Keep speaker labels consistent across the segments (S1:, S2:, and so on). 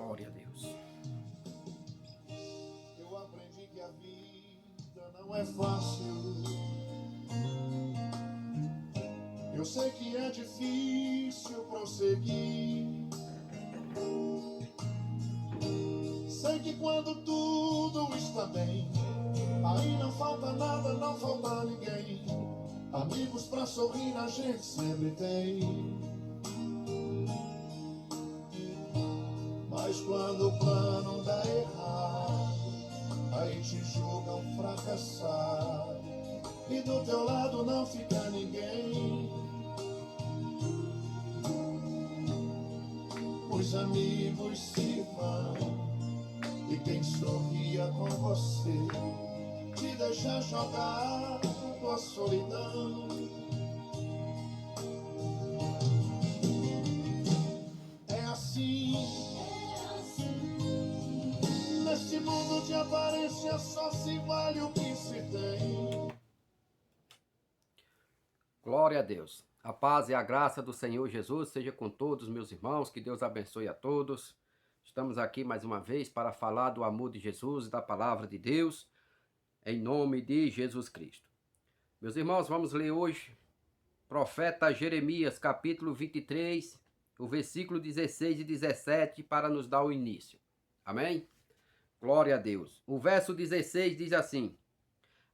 S1: Glória a Deus.
S2: Eu aprendi que a vida não é fácil. Eu sei que é difícil prosseguir. Sei que quando tudo está bem, aí não falta nada, não falta ninguém. Amigos pra sorrir a gente sempre tem. Mas quando o plano dá errado, aí te julgam fracassado, e do teu lado não fica ninguém. Os amigos se vão, e quem sorria com você te deixa jogado à solidão. É assim. Neste mundo de aparência só se vale o que se tem.
S1: Glória a Deus. A paz e a graça do Senhor Jesus seja com todos, meus irmãos. Que Deus abençoe a todos. Estamos aqui mais uma vez para falar do amor de Jesus e da palavra de Deus, em nome de Jesus Cristo. Meus irmãos, vamos ler hoje profeta Jeremias, capítulo 23, o versículo 16 e 17, para nos dar o início. Amém? Glória a Deus. O verso 16 diz assim: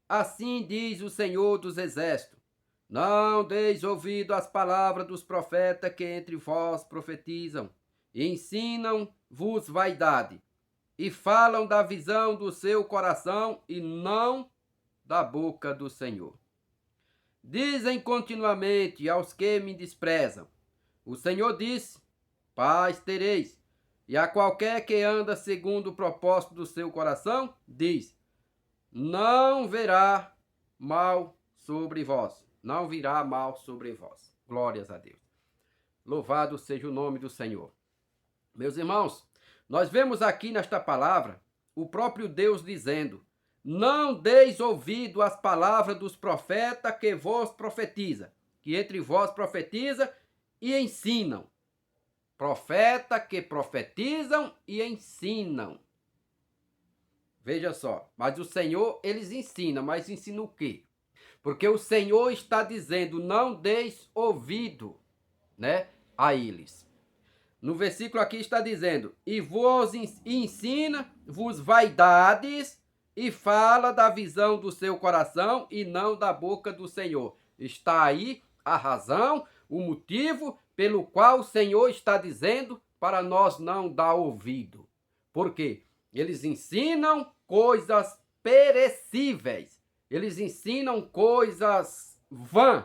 S1: Assim diz o Senhor dos Exércitos: Não deis ouvido às palavras dos profetas que entre vós profetizam, e ensinam-vos vaidade, e falam da visão do seu coração e não da boca do Senhor. Dizem continuamente aos que me desprezam: O Senhor disse, paz tereis. E a qualquer que anda segundo o propósito do seu coração, diz: Não verá mal sobre vós. Não virá mal sobre vós. Glórias a Deus. Louvado seja o nome do Senhor. Meus irmãos, nós vemos aqui nesta palavra o próprio Deus dizendo: Não deis ouvido às palavras dos profetas que vos profetiza, que entre vós profetiza e ensinam. Profeta que profetizam e ensinam. Veja só, mas o Senhor, eles ensinam, mas ensina o quê? Porque o Senhor está dizendo: não deis ouvido, né, a eles. No versículo aqui está dizendo: e vos ensina vos vaidades e fala da visão do seu coração e não da boca do Senhor. Está aí a razão, o motivo pelo qual o Senhor está dizendo para nós não dar ouvido. Por quê? Eles ensinam coisas perecíveis. Eles ensinam coisas vãs.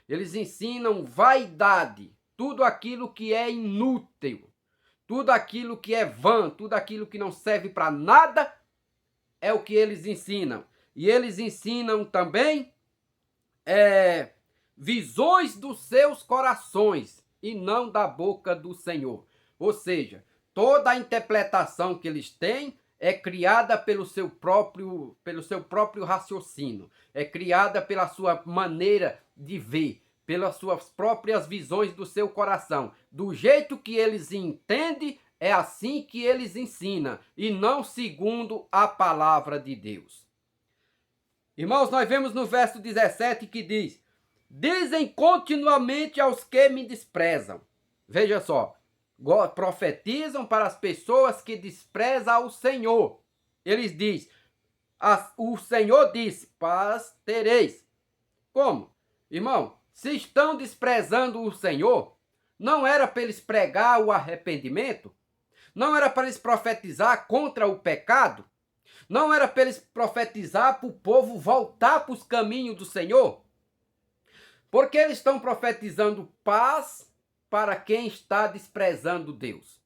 S1: Eles ensinam vaidade. Tudo aquilo que é inútil. Tudo aquilo que é vã. Tudo aquilo que não serve para nada é o que eles ensinam. E eles ensinam também visões dos seus corações e não da boca do Senhor. Ou seja, toda a interpretação que eles têm é criada pelo seu próprio raciocínio, é criada pela sua maneira de ver, pelas suas próprias visões do seu coração. Do jeito que eles entendem, é assim que eles ensinam, e não segundo a palavra de Deus. Irmãos, nós vemos no verso 17 que diz: Dizem continuamente aos que me desprezam. Veja só, profetizam para as pessoas que desprezam o Senhor. Eles dizem: o Senhor disse, paz tereis. Como? Irmão, se estão desprezando o Senhor, não era para eles pregar o arrependimento? Não era para eles profetizar contra o pecado? Não era para eles profetizar para o povo voltar para os caminhos do Senhor? Porque eles estão profetizando paz para quem está desprezando Deus.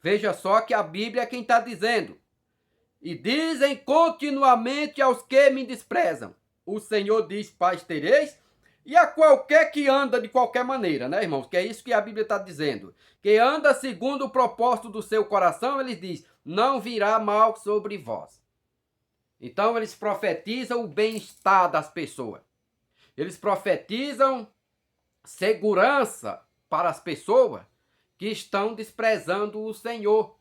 S1: Veja só que a Bíblia é quem está dizendo: e dizem continuamente aos que me desprezam: o Senhor diz, paz tereis. E a qualquer que anda de qualquer maneira, né, irmãos? Que é isso que a Bíblia está dizendo. Que anda segundo o propósito do seu coração, ele diz: não virá mal sobre vós. Então eles profetizam o bem-estar das pessoas. Eles profetizam segurança para as pessoas que estão desprezando o Senhor.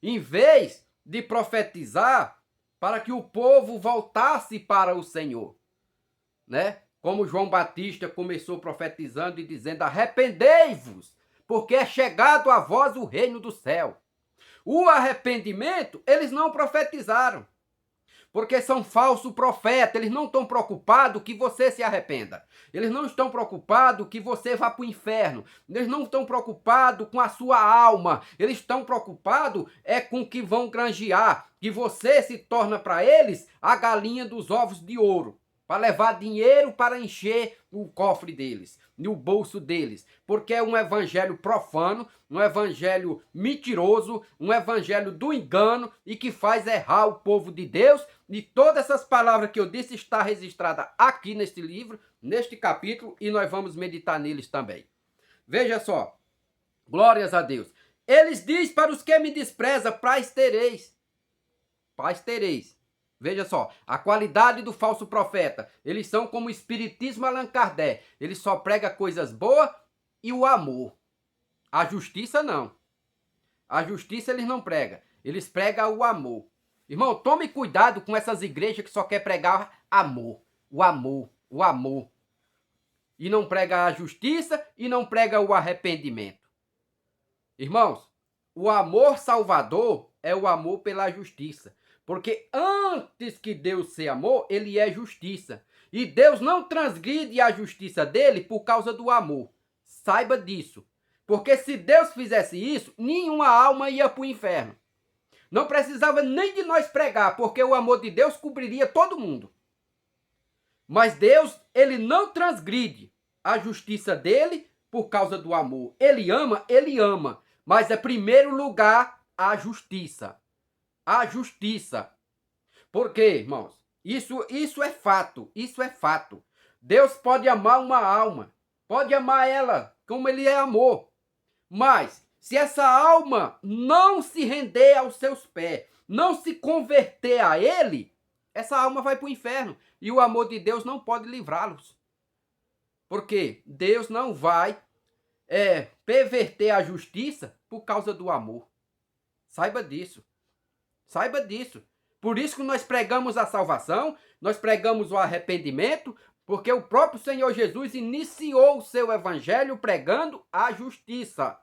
S1: Em vez de profetizar para que o povo voltasse para o Senhor, né? Como João Batista começou profetizando e dizendo: arrependei-vos, porque é chegado a vós o reino do céu. O arrependimento, eles não profetizaram, porque são falsos profetas. Eles não estão preocupados que você se arrependa. Eles não estão preocupados que você vá para o inferno. Eles não estão preocupados com a sua alma. Eles estão preocupados com o que vão granjear, que você se torna para eles a galinha dos ovos de ouro, para levar dinheiro para encher o cofre deles, no bolso deles, porque é um evangelho profano, um evangelho mentiroso, um evangelho do engano e que faz errar o povo de Deus. E todas essas palavras que eu disse está registrada aqui neste livro, neste capítulo, e nós vamos meditar neles também. Veja só, glórias a Deus. Eles dizem para os que me desprezam: paz tereis. Paz tereis. Veja só, a qualidade do falso profeta. Eles são como o espiritismo Allan Kardec. Ele só prega coisas boas e o amor. A justiça não. A justiça eles não pregam. Eles pregam o amor. Irmão, tome cuidado com essas igrejas que só quer pregar amor. O amor. O amor. E não prega a justiça e não prega o arrependimento. Irmãos, o amor salvador é o amor pela justiça. Porque antes que Deus ser amor, ele é justiça. E Deus não transgride a justiça dele por causa do amor. Saiba disso. Porque se Deus fizesse isso, nenhuma alma ia para o inferno. Não precisava nem de nós pregar, porque o amor de Deus cobriria todo mundo. Mas Deus, ele não transgride a justiça dele por causa do amor. Ele ama. Mas é primeiro lugar a justiça. A justiça. Por quê, irmãos? Isso é fato. Isso é fato. Deus pode amar uma alma. Pode amar ela como ele é amor. Mas se essa alma não se render aos seus pés, não se converter a ele, essa alma vai para o inferno. E o amor de Deus não pode livrá-los. Porque Deus não vai perverter a justiça por causa do amor. Saiba disso. Saiba disso. Por isso que nós pregamos a salvação, nós pregamos o arrependimento, porque o próprio Senhor Jesus iniciou o seu evangelho pregando a justiça,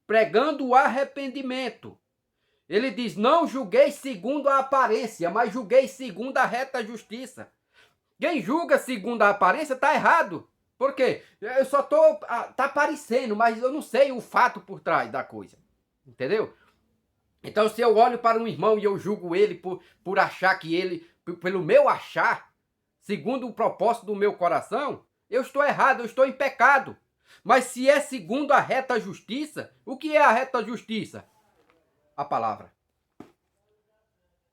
S1: pregando o arrependimento. Ele diz: não julguei segundo a aparência, mas julguei segundo a reta justiça. Quem julga segundo a aparência está errado. Por quê? Eu só tá aparecendo, mas eu não sei o fato por trás da coisa. Entendeu? Então, se eu olho para um irmão e eu julgo ele por achar que ele, pelo meu achar, segundo o propósito do meu coração, eu estou errado, eu estou em pecado. Mas se é segundo a reta justiça, o que é a reta justiça? A palavra.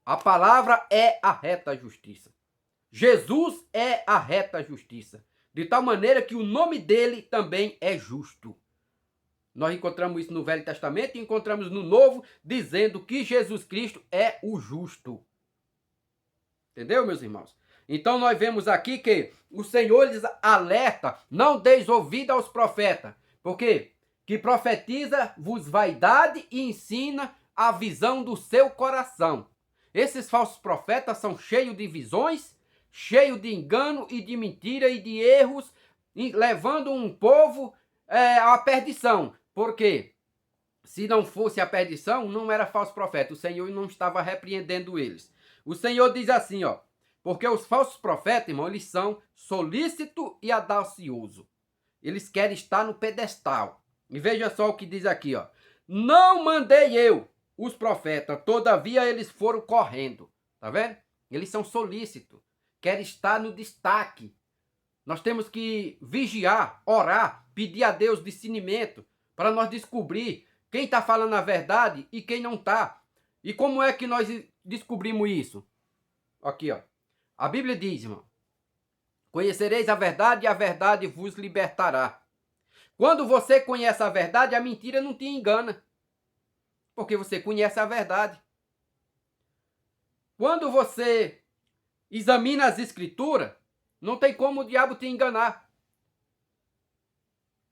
S1: A palavra é a reta justiça. Jesus é a reta justiça. De tal maneira que o nome dele também é justo. Nós encontramos isso no Velho Testamento e encontramos no Novo, dizendo que Jesus Cristo é o justo. Entendeu, meus irmãos? Então nós vemos aqui que o Senhor lhes alerta: não deis ouvido aos profetas. Por quê? Que profetiza-vos vaidade e ensina a visão do seu coração. Esses falsos profetas são cheios de visões, cheios de engano e de mentira e de erros, levando um povo à perdição. Por quê? Se não fosse a perdição, não era falso profeta. O Senhor não estava repreendendo eles. O Senhor diz assim, ó: porque os falsos profetas, irmão, eles são solícitos e audaciosos. Eles querem estar no pedestal. E veja só o que diz aqui, ó: não mandei eu os profetas, todavia eles foram correndo. Tá vendo? Eles são solícitos, querem estar no destaque. Nós temos que vigiar, orar, pedir a Deus discernimento para nós descobrir quem está falando a verdade e quem não está. E como é que nós descobrimos isso? Aqui, ó. A Bíblia diz, irmão: conhecereis a verdade e a verdade vos libertará. Quando você conhece a verdade, a mentira não te engana. Porque você conhece a verdade. Quando você examina as escrituras, não tem como o diabo te enganar.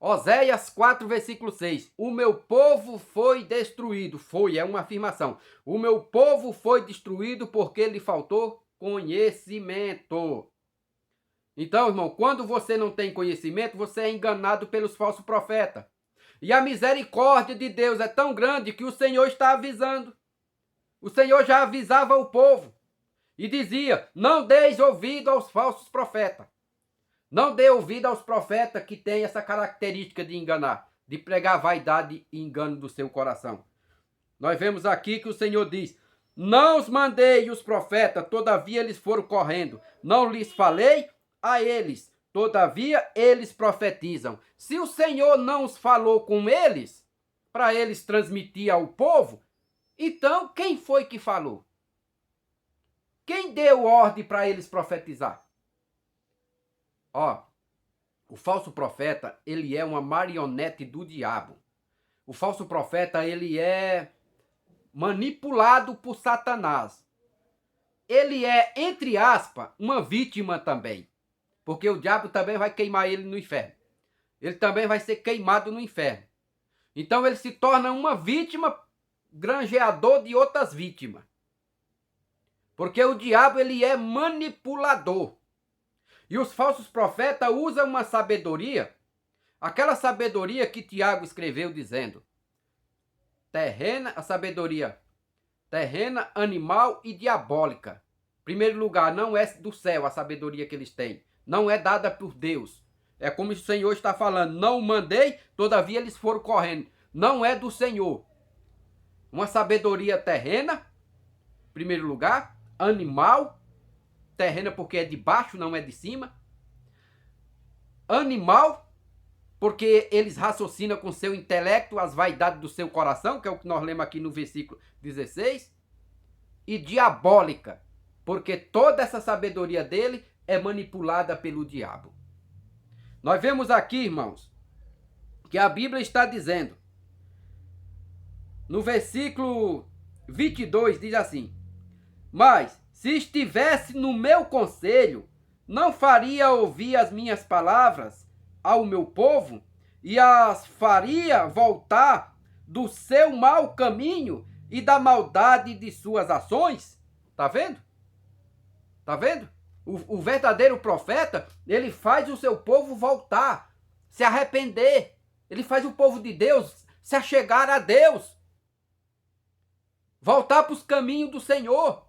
S1: Oséias 4, versículo 6. O meu povo foi destruído. É uma afirmação. O meu povo foi destruído porque lhe faltou conhecimento. Então, irmão, quando você não tem conhecimento, você é enganado pelos falsos profetas. E a misericórdia de Deus é tão grande que o Senhor está avisando. O Senhor já avisava o povo e dizia: não deis ouvido aos falsos profetas. Não dê ouvido aos profetas que têm essa característica de enganar, de pregar vaidade e engano do seu coração. Nós vemos aqui que o Senhor diz: não os mandei os profetas, todavia eles foram correndo. Não lhes falei a eles, todavia eles profetizam. Se o Senhor não os falou com eles, para eles transmitir ao povo, então quem foi que falou? Quem deu ordem para eles profetizar? Ó, o falso profeta, ele é uma marionete do diabo. O falso profeta, ele é manipulado por Satanás. Ele é, entre aspas, uma vítima também. Porque o diabo também vai queimar ele no inferno. Ele também vai ser queimado no inferno. Então ele se torna uma vítima, granjeador de outras vítimas. Porque o diabo, ele é manipulador. E os falsos profetas usam uma sabedoria, aquela sabedoria que Tiago escreveu dizendo: terrena, a sabedoria terrena, animal e diabólica. Em primeiro lugar, não é do céu a sabedoria que eles têm. Não é dada por Deus. É como o Senhor está falando: não mandei, todavia eles foram correndo. Não é do Senhor. Uma sabedoria terrena, em primeiro lugar, animal, terrena porque é de baixo, não é de cima. Animal, porque eles raciocinam com seu intelecto as vaidades do seu coração, que é o que nós lemos aqui no versículo 16. E diabólica, porque toda essa sabedoria dele é manipulada pelo diabo. Nós vemos aqui, irmãos, que a Bíblia está dizendo, no versículo 22, diz assim: mas, se estivesse no meu conselho, não faria ouvir as minhas palavras ao meu povo e as faria voltar do seu mau caminho e da maldade de suas ações? Tá vendo? Tá vendo? O verdadeiro profeta, ele faz o seu povo voltar, se arrepender. Ele faz o povo de Deus se achegar a Deus. Voltar para os caminhos do Senhor.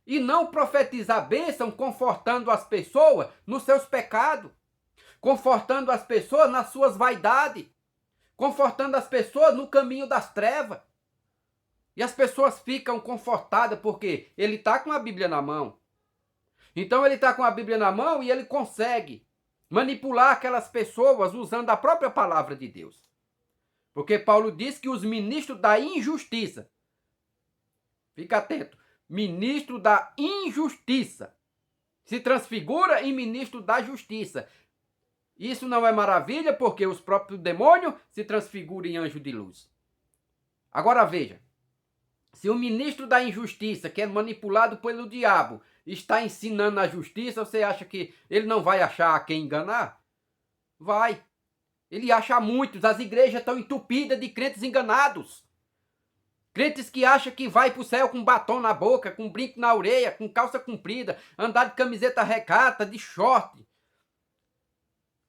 S1: E não profetizar bênção confortando as pessoas nos seus pecados. Confortando as pessoas nas suas vaidades. Confortando as pessoas no caminho das trevas. E as pessoas ficam confortadas porque ele está com a Bíblia na mão. Então ele está com a Bíblia na mão e ele consegue manipular aquelas pessoas usando a própria palavra de Deus. Porque Paulo diz que os ministros da injustiça, fica atento, ministro da injustiça se transfigura em ministro da justiça. Isso não é maravilha, porque os próprios demônios se transfiguram em anjo de luz. Agora veja, se o ministro da injustiça, que é manipulado pelo diabo, está ensinando a justiça, você acha que ele não vai achar a quem enganar? Vai. Ele acha muitos. As igrejas estão entupidas de crentes enganados. Crentes que acham que vai para o céu com batom na boca, com brinco na orelha, com calça comprida, andar de camiseta recata, de short.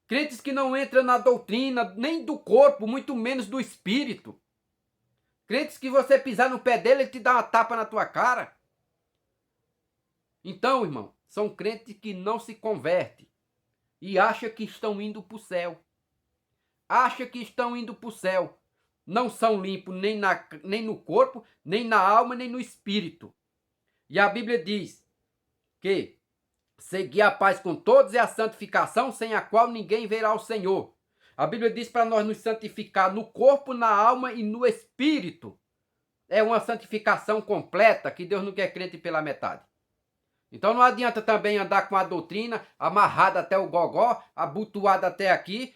S1: Crentes que não entram na doutrina nem do corpo, muito menos do espírito. Crentes que você pisar no pé dele, ele te dá uma tapa na tua cara. Então, irmão, são crentes que não se convertem e acham que estão indo para o céu. Acham que estão indo para o céu. Não são limpos nem no corpo, nem na alma, nem no espírito. E a Bíblia diz que segui a paz com todos e a santificação, sem a qual ninguém verá o Senhor. A Bíblia diz para nós nos santificar no corpo, na alma e no espírito. É uma santificação completa, que Deus não quer crente pela metade. Então não adianta também andar com a doutrina amarrada até o gogó, abotoada até aqui,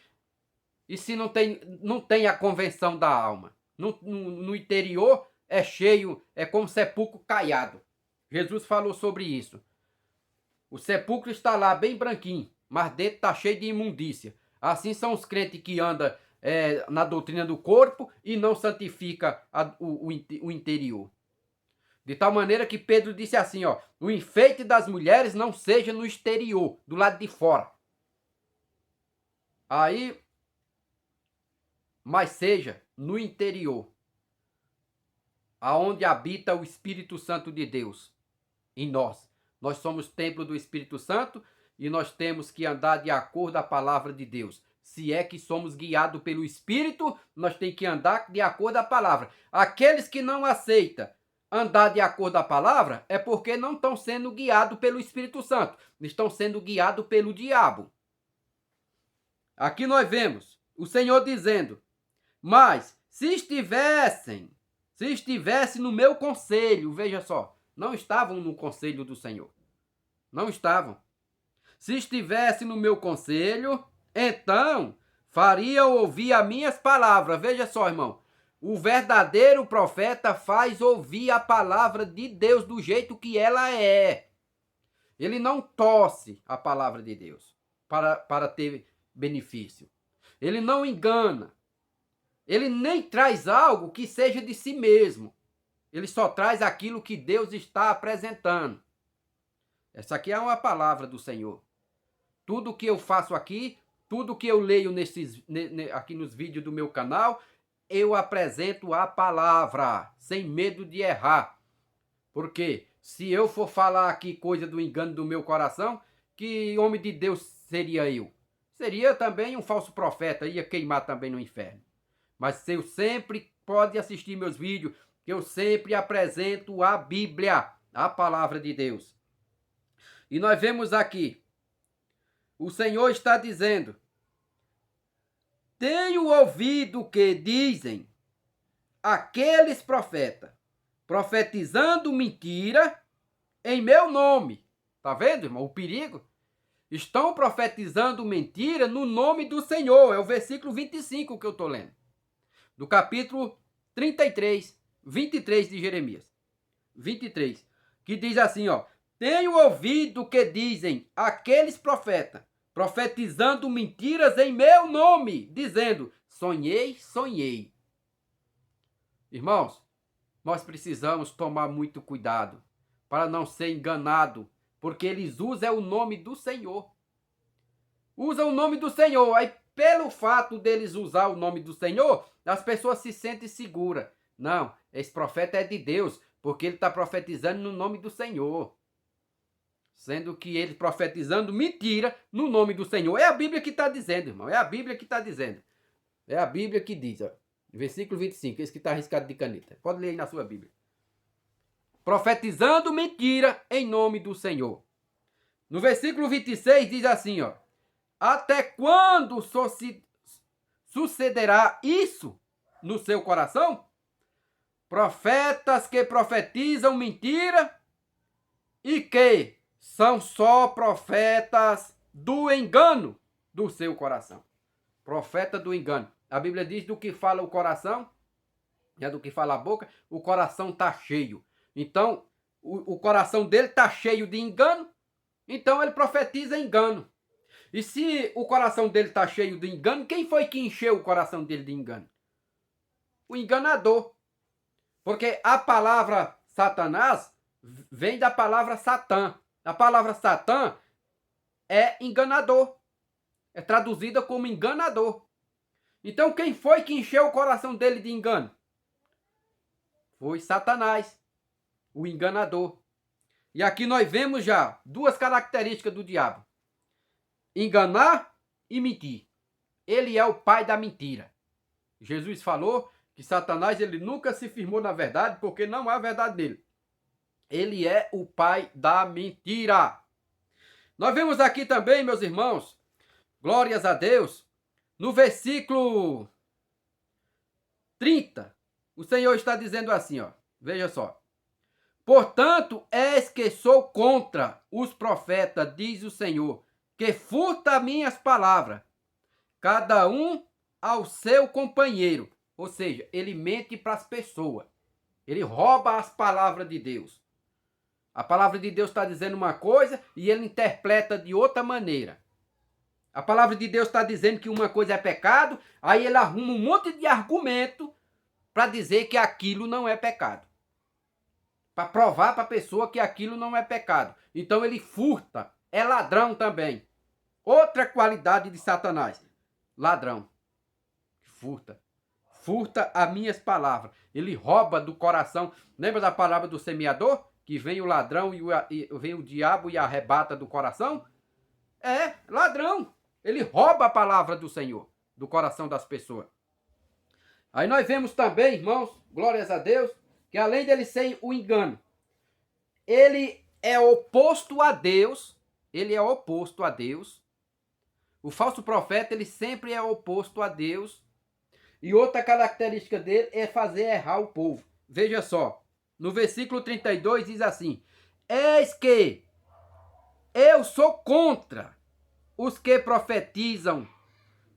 S1: e se não tem a convenção da alma. No interior é cheio, é como sepulcro caiado. Jesus falou sobre isso. O sepulcro está lá bem branquinho, mas dentro está cheio de imundícia. Assim são os crentes que andam na doutrina do corpo e não santifica o interior. De tal maneira que Pedro disse assim, ó, o enfeite das mulheres não seja no exterior, do lado de fora. Aí, mas seja no interior, aonde habita o Espírito Santo de Deus em nós. Nós somos templo do Espírito Santo e nós temos que andar de acordo com a palavra de Deus. Se é que somos guiados pelo Espírito, nós temos que andar de acordo com a palavra. Aqueles que não aceitam andar de acordo com a palavra é porque não estão sendo guiados pelo Espírito Santo. Estão sendo guiados pelo diabo. Aqui nós vemos o Senhor dizendo, mas se estivesse no meu conselho, veja só, não estavam no conselho do Senhor. Não estavam. Se estivesse no meu conselho, então faria ouvir as minhas palavras. Veja só, irmão. O verdadeiro profeta faz ouvir a palavra de Deus do jeito que ela é. Ele não torce a palavra de Deus para ter benefício. Ele não engana. Ele nem traz algo que seja de si mesmo. Ele só traz aquilo que Deus está apresentando. Essa aqui é uma palavra do Senhor. Tudo que eu faço aqui, tudo que eu leio aqui nos vídeos do meu canal, eu apresento a palavra, sem medo de errar. Porque se eu for falar aqui coisa do engano do meu coração, que homem de Deus seria eu? Seria também um falso profeta, ia queimar também no inferno. Mas eu sempre pode assistir meus vídeos, que eu sempre apresento a Bíblia, a palavra de Deus. E nós vemos aqui, o Senhor está dizendo, tenho ouvido o que dizem aqueles profetas, profetizando mentira em meu nome. Tá vendo, irmão, o perigo? Estão profetizando mentira no nome do Senhor. É o versículo 25 que eu estou lendo. Do capítulo 33, 23 de Jeremias. 23. Que diz assim, ó. Tenho ouvido o que dizem aqueles profetas, profetizando mentiras em meu nome, dizendo, sonhei, sonhei. Irmãos, nós precisamos tomar muito cuidado para não ser enganado, porque eles usam o nome do Senhor. Usam o nome do Senhor. Aí, pelo fato deles usar o nome do Senhor, as pessoas se sentem seguras. Não, esse profeta é de Deus, porque ele está profetizando no nome do Senhor. Sendo que ele profetizando mentira no nome do Senhor. É a Bíblia que está dizendo, irmão. É a Bíblia que está dizendo. É a Bíblia que diz, ó. Versículo 25, esse que está arriscado de caneta. Pode ler aí na sua Bíblia. Profetizando mentira em nome do Senhor. No versículo 26 diz assim, ó. Até quando sucederá isso no seu coração? Profetas que profetizam mentira e que são só profetas do engano do seu coração. Profeta do engano. A Bíblia diz do que fala o coração, do que fala a boca, o coração está cheio. Então, o coração dele está cheio de engano, então ele profetiza engano. E se o coração dele está cheio de engano, quem foi que encheu o coração dele de engano? O enganador. Porque a palavra Satanás vem da palavra Satã. A palavra Satã é enganador. É traduzida como enganador. Então quem foi que encheu o coração dele de engano? Foi Satanás, o enganador. E aqui nós vemos já duas características do diabo. Enganar e mentir. Ele é o pai da mentira. Jesus falou que Satanás ele nunca se firmou na verdade porque não há verdade nele. Ele é o pai da mentira. Nós vemos aqui também, meus irmãos, glórias a Deus, no versículo 30, o Senhor está dizendo assim, ó, veja só. Portanto, és que sou contra os profetas, diz o Senhor, que furta minhas palavras, cada um ao seu companheiro. Ou seja, ele mente para as pessoas. Ele rouba as palavras de Deus. A palavra de Deus está dizendo uma coisa e ele interpreta de outra maneira. A palavra de Deus está dizendo que uma coisa é pecado, aí ele arruma um monte de argumento para dizer que aquilo não é pecado. Para provar para a pessoa que aquilo não é pecado. Então ele furta, é ladrão também. Outra qualidade de Satanás, ladrão. Furta. Furta as minhas palavras. Ele rouba do coração. Lembra da palavra do semeador? Que vem o ladrão e vem o diabo e arrebata do coração? É, ladrão. Ele rouba a palavra do Senhor, do coração das pessoas. Aí nós vemos também, irmãos, glórias a Deus, que além dele ser o engano, ele é oposto a Deus. Ele é oposto a Deus. O falso profeta, ele sempre é oposto a Deus. E outra característica dele é fazer errar o povo. Veja só, no versículo 32 diz assim: eis que eu sou contra os que profetizam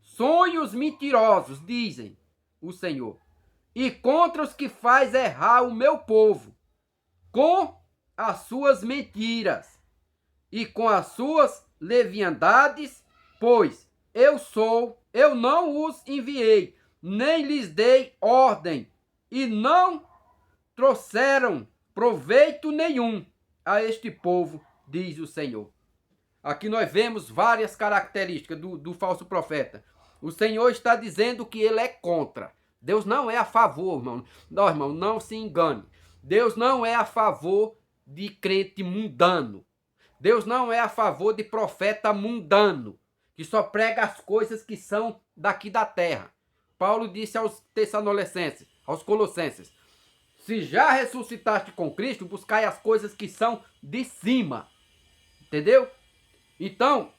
S1: sonhos mentirosos, dizem o Senhor, e contra os que faz errar o meu povo com as suas mentiras e com as suas leviandades, pois eu não os enviei, nem lhes dei ordem, e não trouxeram proveito nenhum a este povo, diz o Senhor. Aqui nós vemos várias características do falso profeta. O Senhor está dizendo que ele é contra. Deus não é a favor, irmão. Não, irmão, não se engane. Deus não é a favor de crente mundano. Deus não é a favor de profeta mundano, que só prega as coisas que são daqui da terra. Paulo disse aos Tessalonicenses, aos Colossenses: se já ressuscitaste com Cristo, buscai as coisas que são de cima. Entendeu? Então,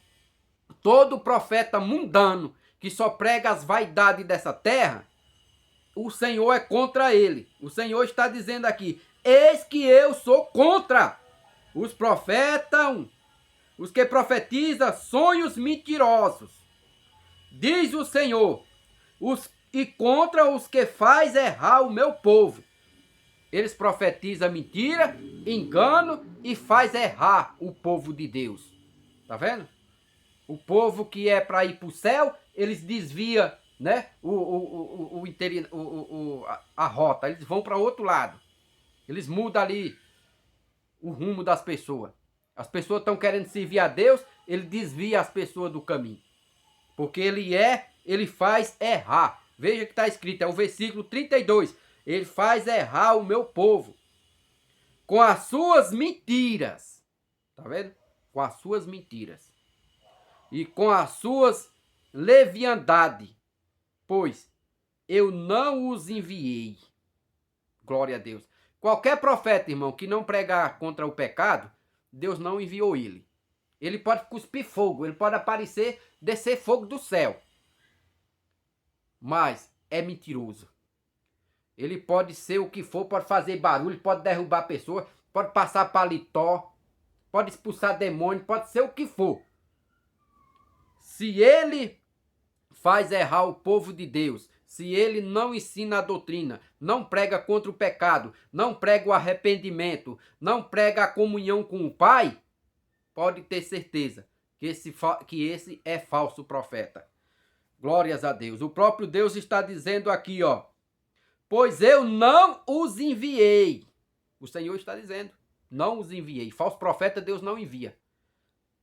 S1: todo profeta mundano que só prega as vaidades dessa terra, o Senhor é contra ele. O Senhor está dizendo aqui: eis que eu sou contra os profetas, os que profetizam sonhos mentirosos, diz o Senhor, e contra os que faz errar o meu povo. Eles profetizam mentira, engano e faz errar o povo de Deus. Tá vendo? O povo que é para ir para o céu, eles desviam, né, a rota. Eles vão para outro lado. Eles mudam ali o rumo das pessoas. As pessoas estão querendo servir a Deus, ele desvia as pessoas do caminho. Porque ele faz errar. Veja que está escrito, é o versículo 32. Ele faz errar o meu povo com as suas mentiras. Tá vendo? Com as suas mentiras. E com as suas leviandades. Pois eu não os enviei. Glória a Deus. Qualquer profeta, irmão, que não pregar contra o pecado, Deus não enviou ele. Ele pode cuspir fogo, ele pode aparecer, descer fogo do céu. Mas é mentiroso. Ele pode ser o que for, pode fazer barulho, pode derrubar a pessoa, pode passar paletó, pode expulsar demônio, pode ser o que for. Se ele faz errar o povo de Deus, se ele não ensina a doutrina, não prega contra o pecado, não prega o arrependimento, não prega a comunhão com o Pai, pode ter certeza que esse é falso profeta. Glórias a Deus. O próprio Deus está dizendo aqui, ó: pois eu não os enviei. O Senhor está dizendo, não os enviei. Falso profeta Deus não envia.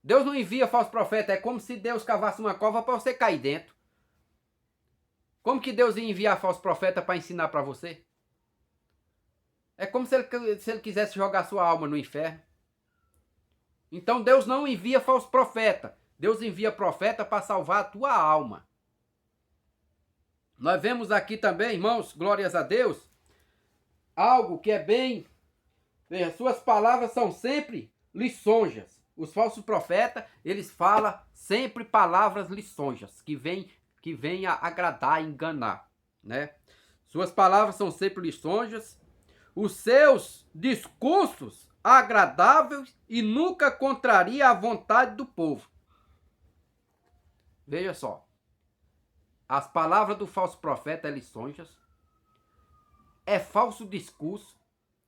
S1: Deus não envia falso profeta. É como se Deus cavasse uma cova para você cair dentro. Como que Deus ia enviar falso profeta para ensinar para você? É como se ele quisesse jogar sua alma no inferno. Então Deus não envia falso profeta. Deus envia profeta para salvar a tua alma. Nós vemos aqui também, irmãos, glórias a Deus, algo que é bem... Veja, suas palavras são sempre lisonjas. Os falsos profetas, eles falam sempre palavras lisonjas, que vem a agradar, enganar, né? Suas palavras são sempre lisonjas. Os seus discursos agradáveis e nunca contraria a vontade do povo. Veja só. As palavras do falso profeta é lisonjas, é falso discurso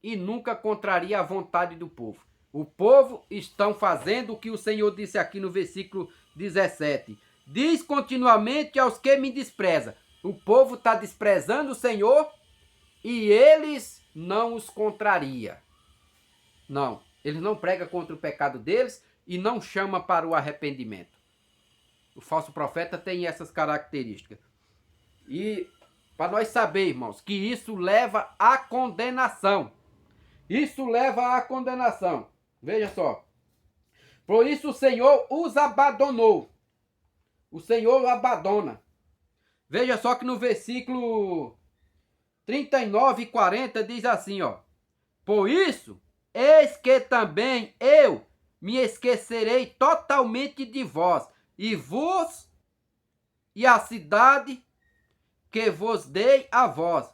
S1: e nunca contraria a vontade do povo. O povo estão fazendo o que o Senhor disse aqui no versículo 17. Diz continuamente aos que me desprezam. O povo está desprezando o Senhor e eles não os contraria. Não, eles não pregam contra o pecado deles e não chama para o arrependimento. O falso profeta tem essas características. E para nós saber, irmãos, que isso leva à condenação. Isso leva à condenação. Veja só. Por isso o Senhor os abandonou. O Senhor abandona. Veja só que no versículo 39 e 40 diz assim, ó. Por isso, eis que também eu me esquecerei totalmente de vós, e a cidade que vos dei a vós,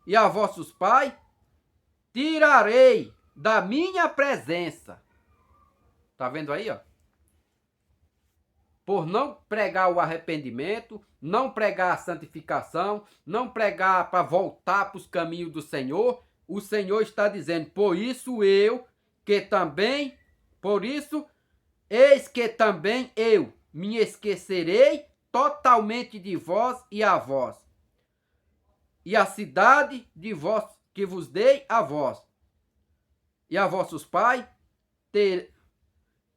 S1: e a vossos pais, tirarei da minha presença. Tá vendo aí, ó? Por não pregar o arrependimento, não pregar a santificação, não pregar para voltar para os caminhos do Senhor, o Senhor está dizendo, eis que também eu me esquecerei totalmente de vós e a vós, e a cidade de vós que vos dei a vós, e a vossos pais,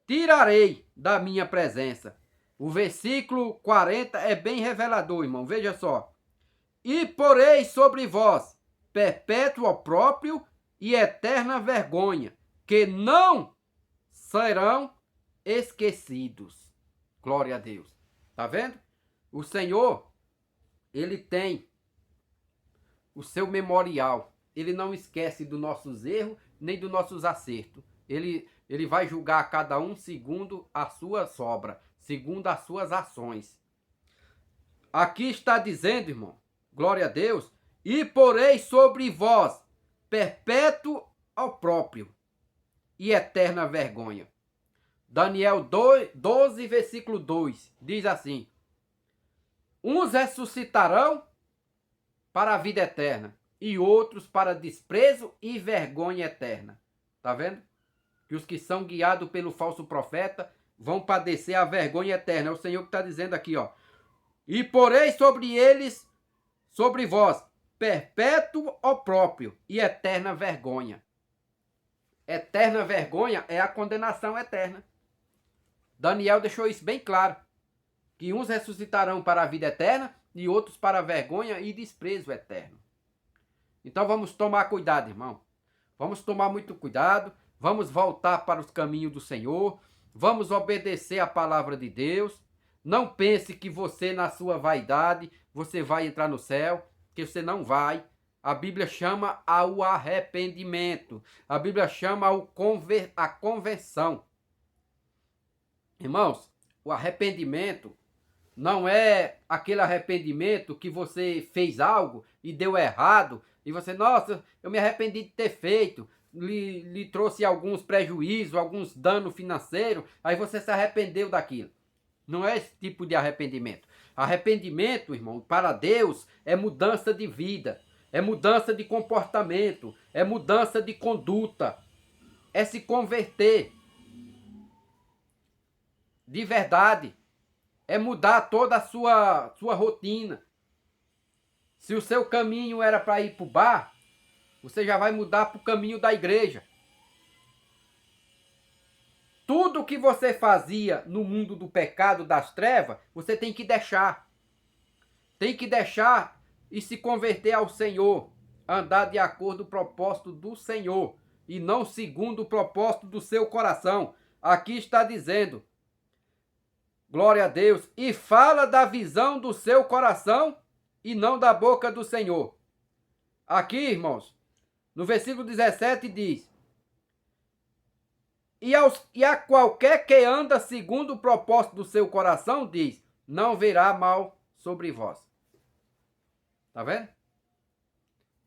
S1: tirarei da minha presença. O versículo 40 é bem revelador, irmão. Veja só. E porei sobre vós perpétuo opróbrio e eterna vergonha, que não serão esquecidos. Glória a Deus. Tá vendo? O Senhor, ele tem o seu memorial. Ele não esquece dos nossos erros, nem dos nossos acertos. Ele vai julgar cada um segundo a sua sobra, segundo as suas ações. Aqui está dizendo, irmão, glória a Deus, e porei sobre vós perpétuo opróbrio e eterna vergonha. Daniel 12, versículo 2, diz assim, uns ressuscitarão para a vida eterna, e outros para desprezo e vergonha eterna. Tá vendo? Que os que são guiados pelo falso profeta vão padecer a vergonha eterna. É o Senhor que está dizendo aqui, ó. E porei sobre eles, sobre vós, perpétuo opróbrio e eterna vergonha. Eterna vergonha é a condenação eterna. Daniel deixou isso bem claro. Que uns ressuscitarão para a vida eterna e outros para a vergonha e desprezo eterno. Então vamos tomar cuidado, irmão. Vamos tomar muito cuidado. Vamos voltar para os caminhos do Senhor. Vamos obedecer a palavra de Deus. Não pense que você, na sua vaidade, você vai entrar no céu, que você não vai. A Bíblia chama ao arrependimento. A Bíblia chama a conversão. Irmãos, o arrependimento não é aquele arrependimento que você fez algo e deu errado. E você, nossa, eu me arrependi de ter feito. Lhe trouxe alguns prejuízos, alguns danos financeiros. Aí você se arrependeu daquilo. Não é esse tipo de arrependimento. Arrependimento, irmão, para Deus é mudança de vida. É mudança de comportamento. É mudança de conduta. É se converter. De verdade. É mudar toda a sua rotina. Se o seu caminho era para ir para o bar, você já vai mudar para o caminho da igreja. Tudo que você fazia no mundo do pecado, das trevas, você tem que deixar. Tem que deixar e se converter ao Senhor. Andar de acordo com o propósito do Senhor. E não segundo o propósito do seu coração. Aqui está dizendo, glória a Deus, e fala da visão do seu coração e não da boca do Senhor. Aqui, irmãos, no versículo 17 diz, e a qualquer que anda segundo o propósito do seu coração, diz, não verá mal sobre vós. Tá vendo?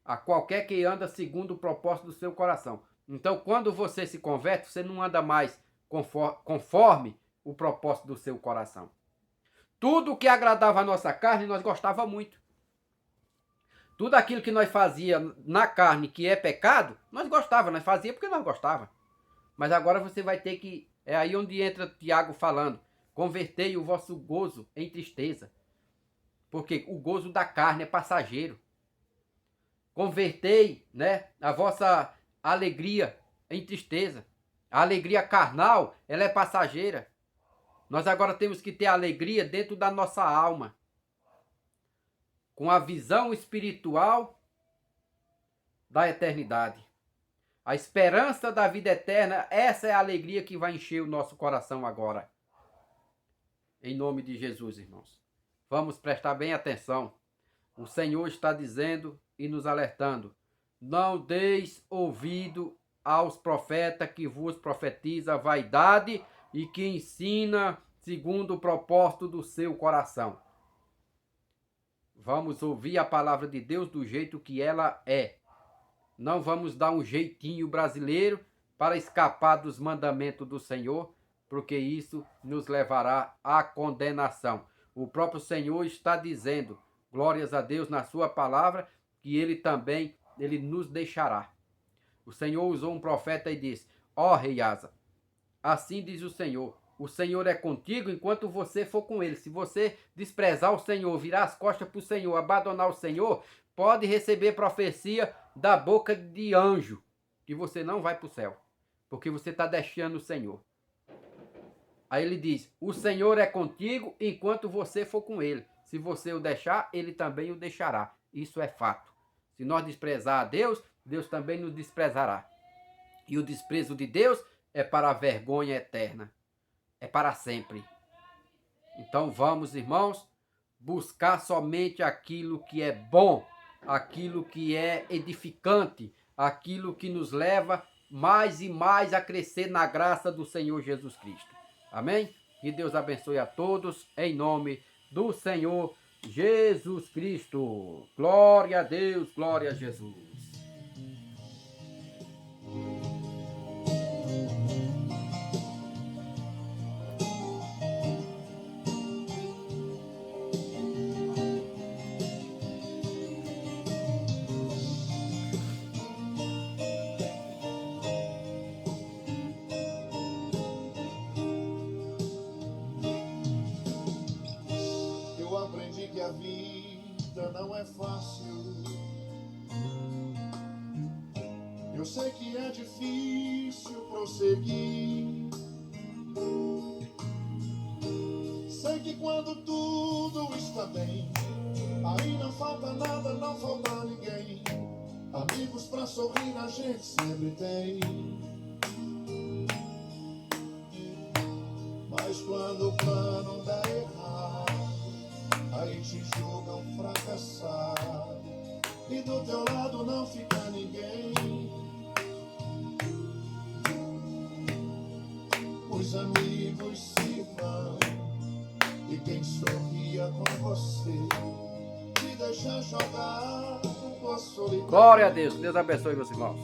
S1: A qualquer que anda segundo o propósito do seu coração. Então, quando você se converte, você não anda mais conforme o propósito do seu coração. Tudo que agradava a nossa carne, nós gostava muito. Tudo aquilo que nós fazia na carne, que é pecado, nós gostava, nós fazia porque nós gostava. Mas agora você vai ter que, é aí onde entra Tiago falando, Convertei o vosso gozo em tristeza, porque o gozo da carne é passageiro. Convertei, né, a vossa alegria em tristeza. A alegria carnal, ela é passageira. Nós agora temos que ter alegria dentro da nossa alma, com a visão espiritual da eternidade. A esperança da vida eterna, essa é a alegria que vai encher o nosso coração agora. Em nome de Jesus, irmãos. Vamos prestar bem atenção. O Senhor está dizendo e nos alertando: não deis ouvido aos profetas que vos profetiza a vaidade e que ensina segundo o propósito do seu coração. Vamos ouvir a palavra de Deus do jeito que ela é. Não vamos dar um jeitinho brasileiro para escapar dos mandamentos do Senhor, porque isso nos levará à condenação. O próprio Senhor está dizendo, glórias a Deus na sua palavra, que ele também, ele nos deixará. O Senhor usou um profeta e disse: ó rei Asa, assim diz o Senhor é contigo enquanto você for com ele. Se você desprezar o Senhor, virar as costas para o Senhor, abandonar o Senhor, pode receber profecia da boca de anjo, que você não vai para o céu, porque você está deixando o Senhor. Aí ele diz: o Senhor é contigo enquanto você for com ele. Se você o deixar, ele também o deixará. Isso é fato. Se nós desprezar a Deus, Deus também nos desprezará. E o desprezo de Deus é para a vergonha eterna. É para sempre. Então vamos, irmãos, buscar somente aquilo que é bom, aquilo que é edificante, aquilo que nos leva mais e mais a crescer na graça do Senhor Jesus Cristo. Amém? Que Deus abençoe a todos, em nome do Senhor Jesus Cristo. Glória a Deus, glória a Jesus.
S2: Que a vida não é fácil. Eu sei que é difícil prosseguir. Sei que quando tudo está bem, aí não falta nada, não falta ninguém. Amigos pra sorrir a gente sempre tem. Mas quando o plano dá errado, aí te julgam fracassado, e do teu lado não fica ninguém. Os amigos se vão, e quem sorria com você te deixa jogar tua solidão.
S1: Glória a Deus. Deus abençoe, meus irmãos.